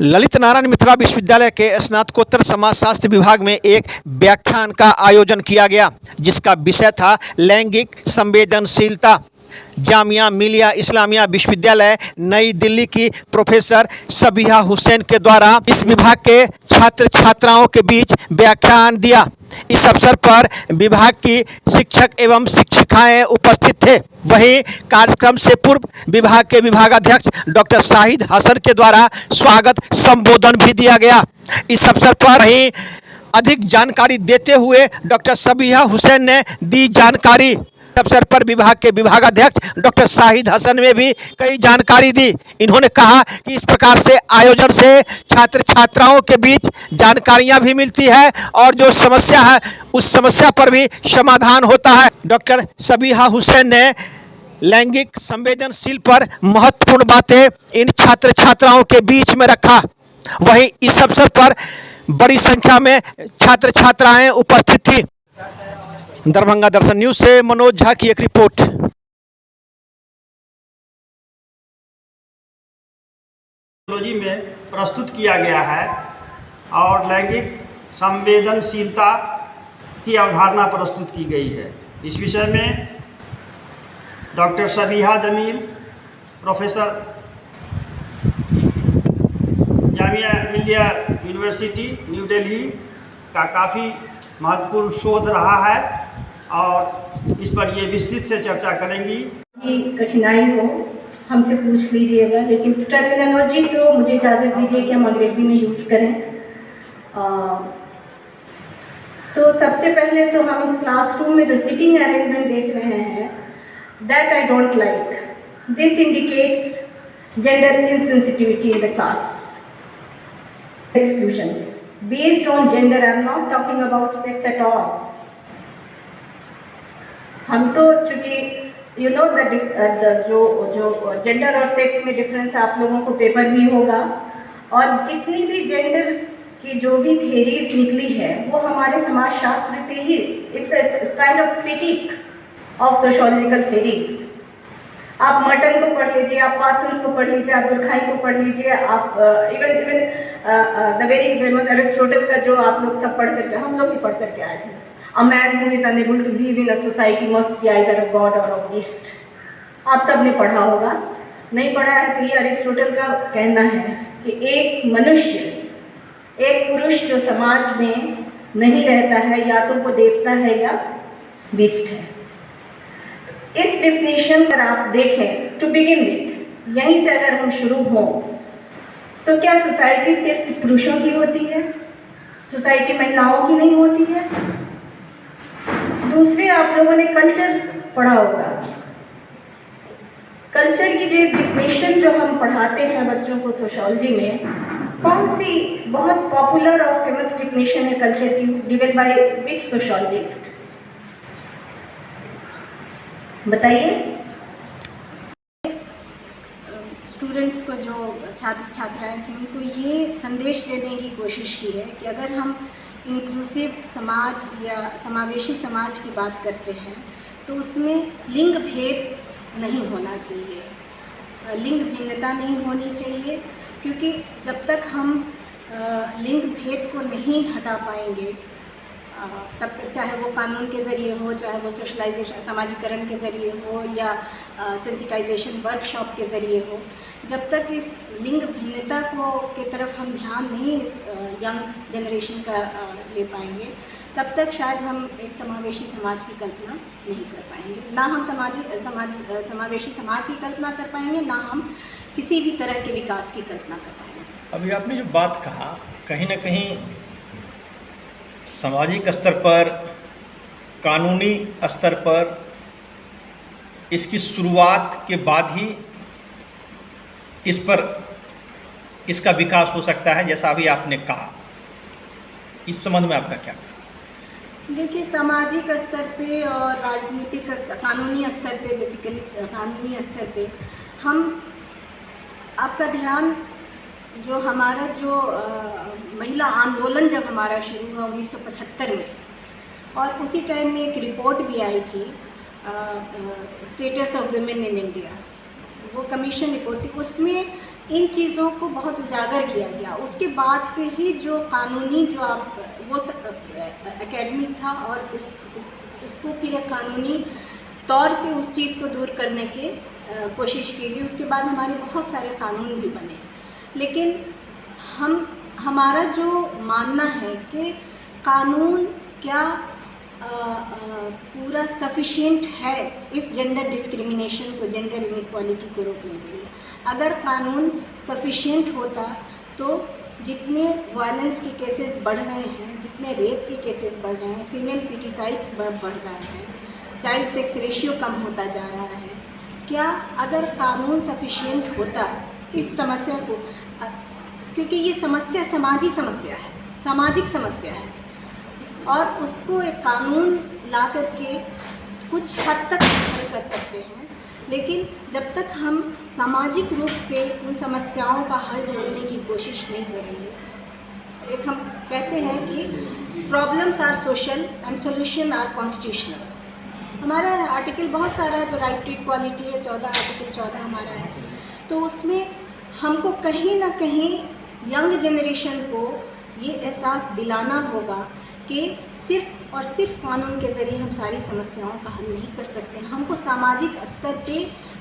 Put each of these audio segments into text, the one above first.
ललित नारायण मिथिला विश्वविद्यालय के स्नातकोत्तर समाजशास्त्र विभाग में एक व्याख्यान का आयोजन किया गया, जिसका विषय था लैंगिक संवेदनशीलता। जामिया मिलिया इस्लामिया विश्वविद्यालय नई दिल्ली की प्रोफेसर सबिहा हुसैन के द्वारा इस विभाग के छात्र छात्राओं के बीच व्याख्यान दिया। इस अवसर पर विभाग की शिक्षक एवं शिक्षिकाएं उपस्थित थे। वहीं कार्यक्रम से पूर्व विभाग के विभागाध्यक्ष डॉक्टर शाहिद हसन के द्वारा स्वागत संबोधन भी दिया गया। इस अवसर पर ही अधिक जानकारी देते हुए डॉक्टर सबिहा हुसैन ने दी जानकारी। अवसर पर विभाग के विभागाध्यक्ष डॉक्टर शाहिद हसन ने भी कई जानकारी दी। इन्होंने कहा कि इस प्रकार से आयोजन से छात्र छात्राओं के बीच जानकारियां भी मिलती है और जो समस्या है उस समस्या पर भी समाधान होता है। डॉक्टर सबिहा हुसैन ने लैंगिक संवेदनशील पर महत्वपूर्ण बातें इन छात्र छात्राओं के बीच में रखा। वहीं इस अवसर पर बड़ी संख्या में छात्र छात्राएं उपस्थित थी। दरभंगा दर्शन न्यूज से मनोज झा की एक रिपोर्ट। में प्रस्तुत किया गया है और लैंगिक संवेदनशीलता की अवधारणा प्रस्तुत की गई है। इस विषय में doctor Sabiha Jameel, professor Jamia Millia university new Delhi का काफ़ी महत्वपूर्ण शोध रहा है और इस पर ये विस्तृत से चर्चा करेंगी। कठिनाई हो हमसे पूछ लीजिएगा, लेकिन टर्मिनोलॉजी तो मुझे इजाज़त दीजिए कि हम अंग्रेज़ी में यूज़ करें। तो सबसे पहले तो हम इस क्लासरूम में जो सिटिंग अरेंजमेंट देख रहे हैं, that I don't like. This indicates gender insensitivity in the class. Exclusion based on gender. I am not talking about sex at all. हम तो चूँकि यू नो जो जेंडर और सेक्स में डिफरेंस आप लोगों को पेपर भी होगा, और जितनी भी जेंडर की जो भी थेरीज निकली है वो हमारे समाजशास्त्र से ही, it's kind of critic of sociological theories. आप मर्टन को पढ़ लीजिए, आप पार्सन्स को पढ़ लीजिए, आप दुर्खाई को पढ़ लीजिए, आप even the very famous Aristotle का जो आप लोग सब पढ़ करके, हम लोग भी पढ़ करके आए थे, A man who is unable to live in a society must be either a god or a beast। आप सब ने पढ़ा होगा, नहीं पढ़ा है तो ये अरिस्टोटल का कहना है कि एक मनुष्य, एक पुरुष जो समाज में नहीं रहता है, या तो वो देवता है या बीस्ट है। इस डेफिनेशन पर आप देखें, टू बिगिन विथ, यहीं से अगर हम शुरू हों तो क्या सोसाइटी सिर्फ पुरुषों की होती है? सोसाइटी महिलाओं की नहीं होती है? दूसरे, आप लोगों ने कल्चर पढ़ा होगा। कल्चर की जो डेफिनेशन जो हम पढ़ाते हैं बच्चों को सोशोलॉजी में, कौन सी बहुत पॉपुलर और फेमस डेफिनेशन है कल्चर की, गिवन बाय विच सोशोलॉजिस्ट? बताइए। स्टूडेंट्स को, जो छात्र छात्राएं थी, उनको ये संदेश देने की कोशिश की है कि अगर हम इंक्लूसिव समाज या समावेशी समाज की बात करते हैं तो उसमें लिंग भेद नहीं होना चाहिए, लिंग भिन्नता नहीं होनी चाहिए, क्योंकि जब तक हम लिंग भेद को नहीं हटा पाएंगे तब तक, चाहे वो कानून के ज़रिए हो, चाहे वो सोशलाइजेशन समाजीकरण के ज़रिए हो, या सेंसिटाइजेशन वर्कशॉप के ज़रिए हो, जब तक इस लिंग भिन्नता को के तरफ हम ध्यान नहीं यंग जनरेशन का ले पाएंगे, तब तक शायद हम एक समावेशी समाज की कल्पना नहीं कर पाएंगे। ना हम समावेशी समाज की कल्पना कर पाएंगे, ना हम किसी भी तरह के विकास की कल्पना कर पाएंगे। अभी आपने जो बात कहा, कहीं ना कहीं सामाजिक स्तर पर, कानूनी स्तर पर इसकी शुरुआत के बाद ही इस पर इसका विकास हो सकता है, जैसा अभी आपने कहा। इस संबंध में आपका क्या कहना? देखिए, सामाजिक स्तर पे और राजनीतिक स्तर, कानूनी स्तर पे, बेसिकली कानूनी स्तर पे हम, आपका ध्यान, जो हमारा महिला आंदोलन जब हमारा शुरू हुआ 1975 में, और उसी टाइम में एक रिपोर्ट भी आई थी, status of women in India, वो कमीशन रिपोर्ट थी, उसमें इन चीज़ों को बहुत उजागर किया गया। उसके बाद से ही जो कानूनी जो आप वो एकेडमी था और उसको फिर एक कानूनी तौर से उस चीज़ को दूर करने की कोशिश की गई। उसके बाद हमारे बहुत सारे कानून भी बने, लेकिन हमारा जो मानना है कि कानून क्या पूरा सफिशिएंट है इस जेंडर डिस्क्रिमिनेशन को, जेंडर इनइक्वालिटी को रोकने के लिए। अगर कानून सफिशिएंट होता तो जितने वायलेंस के केसेस बढ़ रहे हैं, जितने रेप के केसेस बढ़ रहे हैं, फीमेल फिटिसाइड्स बढ़ रहे हैं, चाइल्ड सेक्स रेशियो कम होता जा रहा है, क्या अगर कानून सफिशिएंट होता इस समस्या को, क्योंकि ये समस्या सामाजिक समस्या है और उसको एक कानून ला करके कुछ हद तक हल कर सकते हैं, लेकिन जब तक हम सामाजिक रूप से उन समस्याओं का हल ढूंढने की कोशिश नहीं करेंगे। एक हम कहते हैं कि problems are social and solution are constitutional. हमारा आर्टिकल बहुत सारा जो राइट टू इक्वालिटी है, आर्टिकल 14 हमारा है, तो उसमें हमको कहीं ना कहीं यंग जनरेशन को ये एहसास दिलाना होगा कि सिर्फ और सिर्फ कानून के ज़रिए हम सारी समस्याओं का हल नहीं कर सकते। हमको सामाजिक स्तर पे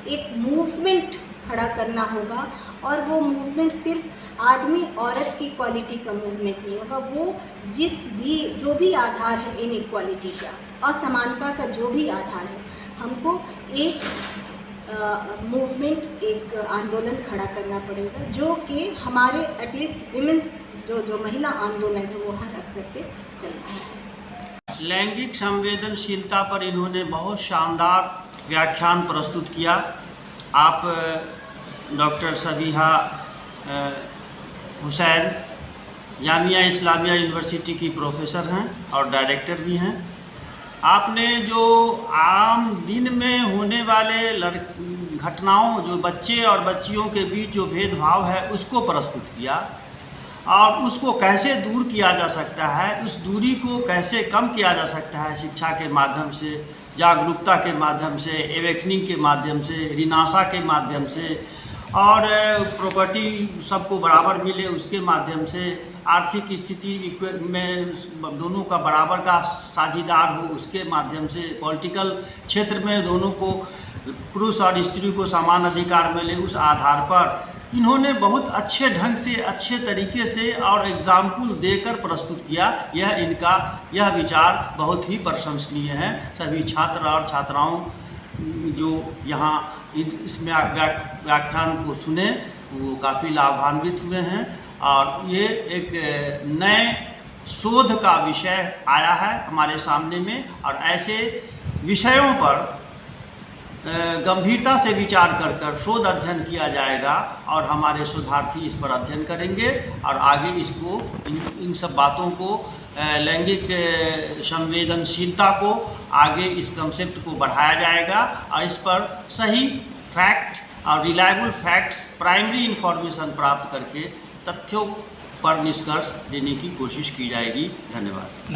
एक मूवमेंट खड़ा करना होगा, और वो मूवमेंट सिर्फ आदमी औरत की क्वालिटी का मूवमेंट नहीं होगा। वो जो भी आधार है इनइक्वालिटी का, असमानता का जो भी आधार है, हमको एक मूवमेंट, एक आंदोलन खड़ा करना पड़ेगा, जो कि हमारे एटलीस्ट विमेंस जो महिला आंदोलन है वो हर स्तर पे चल रहा है। लैंगिक संवेदनशीलता पर इन्होंने बहुत शानदार व्याख्यान प्रस्तुत किया। आप डॉक्टर सबीहा हुसैन जामिया इस्लामिया यूनिवर्सिटी की प्रोफेसर हैं और डायरेक्टर भी हैं। आपने जो आम दिन में होने वाले घटनाओं, जो बच्चे और बच्चियों के बीच जो भेदभाव है, उसको प्रस्तुत किया और उसको कैसे दूर किया जा सकता है, उस दूरी को कैसे कम किया जा सकता है शिक्षा के माध्यम से, जागरूकता के माध्यम से, एवेकनिंग के माध्यम से, रिनासा के माध्यम से, और प्रॉपर्टी सबको बराबर मिले उसके माध्यम से, आर्थिक स्थिति में दोनों का बराबर का साझीदार हो उसके माध्यम से, पॉलिटिकल क्षेत्र में दोनों को, पुरुष और स्त्री को समान अधिकार मिले, उस आधार पर इन्होंने बहुत अच्छे ढंग से, अच्छे तरीके से और एग्जाम्पल देकर प्रस्तुत किया। यह विचार बहुत ही प्रशंसनीय है। सभी छात्र और छात्राओं जो यहाँ इस व्याख्यान को सुने वो काफ़ी लाभान्वित हुए हैं, और ये एक नए शोध का विषय आया है हमारे सामने में, और ऐसे विषयों पर गंभीरता से विचार कर शोध अध्ययन किया जाएगा, और हमारे शोधार्थी इस पर अध्ययन करेंगे और आगे इसको इन सब बातों को, लैंगिक संवेदनशीलता को, आगे इस कंसेप्ट को बढ़ाया जाएगा, और इस पर सही फैक्ट और रिलायबल फैक्ट्स, प्राइमरी इन्फॉर्मेशन प्राप्त करके तथ्यों पर निष्कर्ष देने की कोशिश की जाएगी। धन्यवाद।